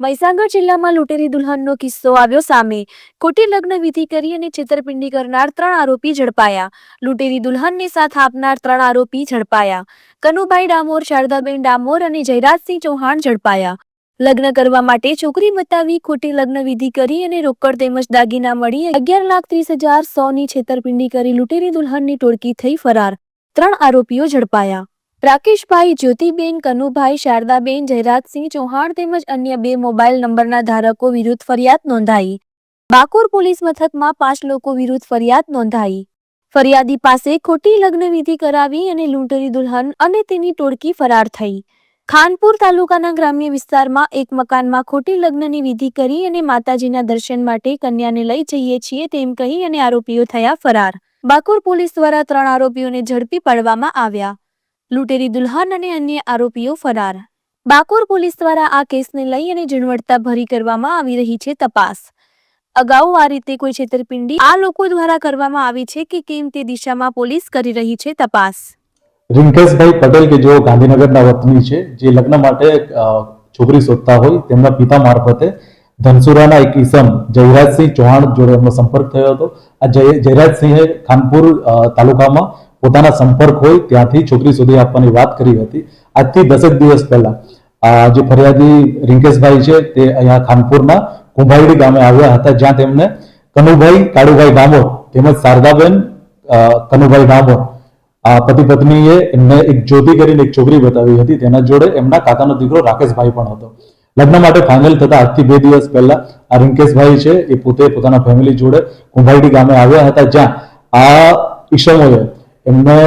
મહીસાગર જિલ્લામાં લૂંટેરી દુલ્હનનો કિસ્સો આવ્યો સામે. ખોટી લગ્ન વિધિ કરી અને છેતરપિંડી કરનાર 3 આરોપી ઝડપાયા. લૂંટેરી દુલ્હનને સાથ આપનાર 3 આરોપી ઝડપાયા. કનુભાઈ ડામોર, શારદાબેન ડામોર અને જયરાજસિંહ ચૌહાણ ઝડપાયા. લગ્ન કરવા માટે છોકરી બતાવી ખોટી લગ્ન વિધિ કરી અને રોકડ તેમજ દાગીના મળી 11,30,100ની છેતરપિંડી કરી લૂંટેરી દુલ્હનની ટોળકી થઈ ફરાર. 3 આરોપીઓ ઝડપાયા. રાકેશભાઈ, જ્યોતિબેન, કનુભાઈ, શારદાબેન, જયરાજસિંહ ચૌહાણ તેમજ અન્ય 2 મોબાઈલ નંબરના ધારકો વિરુદ્ધ ફરિયાદ નોંધાઈ. બાકોર પોલીસ મથકમાં 5 લોકો વિરુદ્ધ ફરિયાદ નોંધાઈ. ફરિયાદી પાસે ખોટી લગ્ન વિધિ કરાવી અને લૂંટેરી દુલ્હન અને તેની ટોળકી ફરાર થઈ. ખાનપુર તાલુકાના ગ્રામ્ય વિસ્તારમાં એક મકાનમાં ખોટી લગ્નની વિધિ કરી અને માતાજીના દર્શન માટે કન્યાને લઈ જઈએ છીએ તેમ કહી અને આરોપીઓ થયા ફરાર. બાકોર પોલીસ દ્વારા 3 આરોપીઓને ઝડપી પાડવામાં આવ્યા. લૂંટેરી દુલ્હન અને અન્ય આરોપીઓ ફરાર. બાકોર પોલીસ દ્વારા આ કેસને લઈ અને ઝીણવટભરી કરવામાં આવી રહી છે તપાસ. અગાઉ આ રીતે કોઈ છેતરપિંડી આ લોકો દ્વારા કરવામાં આવી છે કે કેમ તે દિશામાં પોલીસ કરી રહી છે તપાસ. રિંકેશભાઈ પટેલ કે જેઓ ગાંધીનગરના વતની છે, જે લગ્ન માટે છોકરી શોધતા હોય તેમના પિતા મારફતે ધનસુરાના એક ઈસમ જયરાજસિંહ ચૌહાણ જોડે એમનો સંપર્ક થયો હતો. આ જયરાજસિંહે ખાનપુર તાલુકામાં પોતાના સંપર્ક હોય ત્યાંથી છોકરી શોધી આપવાની વાત કરી હતી. આજથી 10 દિવસ પહેલા જે ફરિયાદી રિંકેશભાઈ છે તે અહીંયા ખાનપુરના કુંભાઈડી ગામે આવ્યા હતા, જ્યાં તેમને કનુભાઈ કાળુભાઈ ડામોર તેમજ શારદાબેન કનુભાઈ ડામોર પતિ પત્નીએ એમને એક જ્યોતિ કરીને એક છોકરી બતાવી હતી. તેના જોડે એમના કાકાનો દીકરો રાકેશભાઈ પણ હતો. લગ્ન માટે ફાઇનલ થતા આજથી 2 દિવસ પહેલા આ રિંકેશભાઈ છે એ પોતે પોતાના ફેમિલી જોડે કુંભાઈડી ગામે આવ્યા હતા, જ્યાં આ ઈસમોએ એમને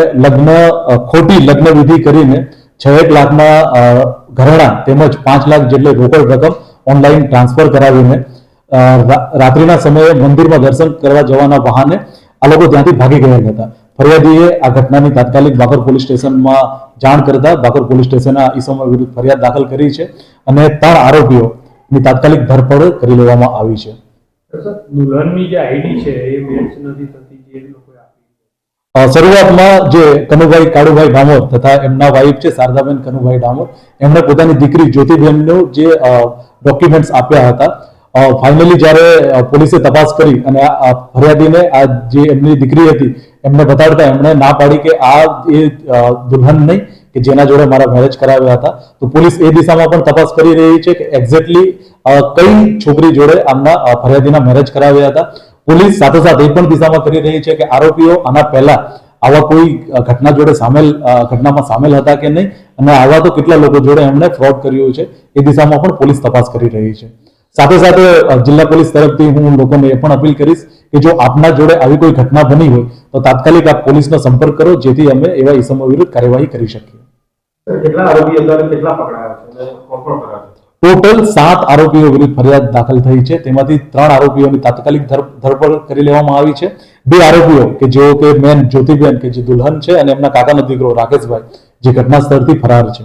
ખોટી લગ્ન વિધિ કરીને 6 લાખના ઘરેણા તેમજ 5 લાખ જેટલી રોકડ રકમ ઓનલાઈન ટ્રાન્સફર કરાવીને રાત્રિના સમયે મંદિરમાં દર્શન કરવા જવાના બહાને આ લોકો ત્યાંથી ભાગી ગયા હતા. ફરિયાદીએ આ ઘટનાની તાત્કાલિક બાકોર પોલીસ સ્ટેશનમાં જાણ કરતા બાકોર પોલીસ સ્ટેશને આ ઈસમો વિરુદ્ધ ફરિયાદ દાખલ કરી છે અને 3 આરોપીઓની તાત્કાલિક ધરપકડ કરી લેવામાં આવી છે. દુલ્હનની જે આઈડી છે એ મેચ નથી થતી જે લોકોએ શરૂઆતમાં જે કનુભાઈ કાળુભાઈ ડામોર તથા એમના વાઇફ છે શારદાબેન કનુભાઈ ડામોર, એમણે પોતાની દીકરી જ્યોતિબેનનું જે ડોક્યુમેન્ટ્સ આપ્યા હતા. ફાઇનલી જ્યારે પોલીસે તપાસ કરી અને ફરિયાદીને આ જે એમની દીકરી હતી એમને બતાડતા એમણે ના પાડી કે આ એ દુલ્હન નહીં કે જેના જોડે મારા મેરેજ કરાવ્યા હતા. તો પોલીસ એ દિશામાં પણ તપાસ કરી રહી છે કે એક્ઝેક્ટલી કઈ છોકરી જોડે આમના ફરિયાદીના મેરેજ કરાવ્યા હતા. પોલીસ સાથોસાથ એ પણ દિશામાં કરી રહી છે કે આરોપીઓ આના પહેલા આવા કોઈ ઘટનામાં સામેલ હતા કે નહીં અને આવા તો કેટલા લોકો જોડે એમણે ફ્રોડ કર્યું છે એ દિશામાં પણ પોલીસ તપાસ કરી રહી છે. સાથે સાથે જિલ્લા પોલીસ તરફથી હું લોકોને એ પણ અપીલ કરીશ કે જો આપના જોડે આવી કોઈ ઘટના બની હોય તો તાત્કાલિક આપ પોલીસનો સંપર્ક કરો, જેથી અમે એવા ઈસમો વિરુદ્ધ કાર્યવાહી કરી શકીએ. કેટલા આરોપી હતા, કેટલા પકડાયા છે, કોણ પકડાયા? ટોટલ 7 આરોપીઓ વિરુદ્ધ ફરિયાદ દાખલ થઈ છે. તેમાંથી 3 આરોપીઓની તાત્કાલિક ધરપકડ કરી લેવામાં આવી છે. 2 આરોપીઓ કે જેઓ કે મેન જ્યોતિબેન કે જે દુલ્હન છે અને એમના કાકાનો દીકરો રાકેશભાઈ જે ઘટના સ્થળથી ફરાર છે.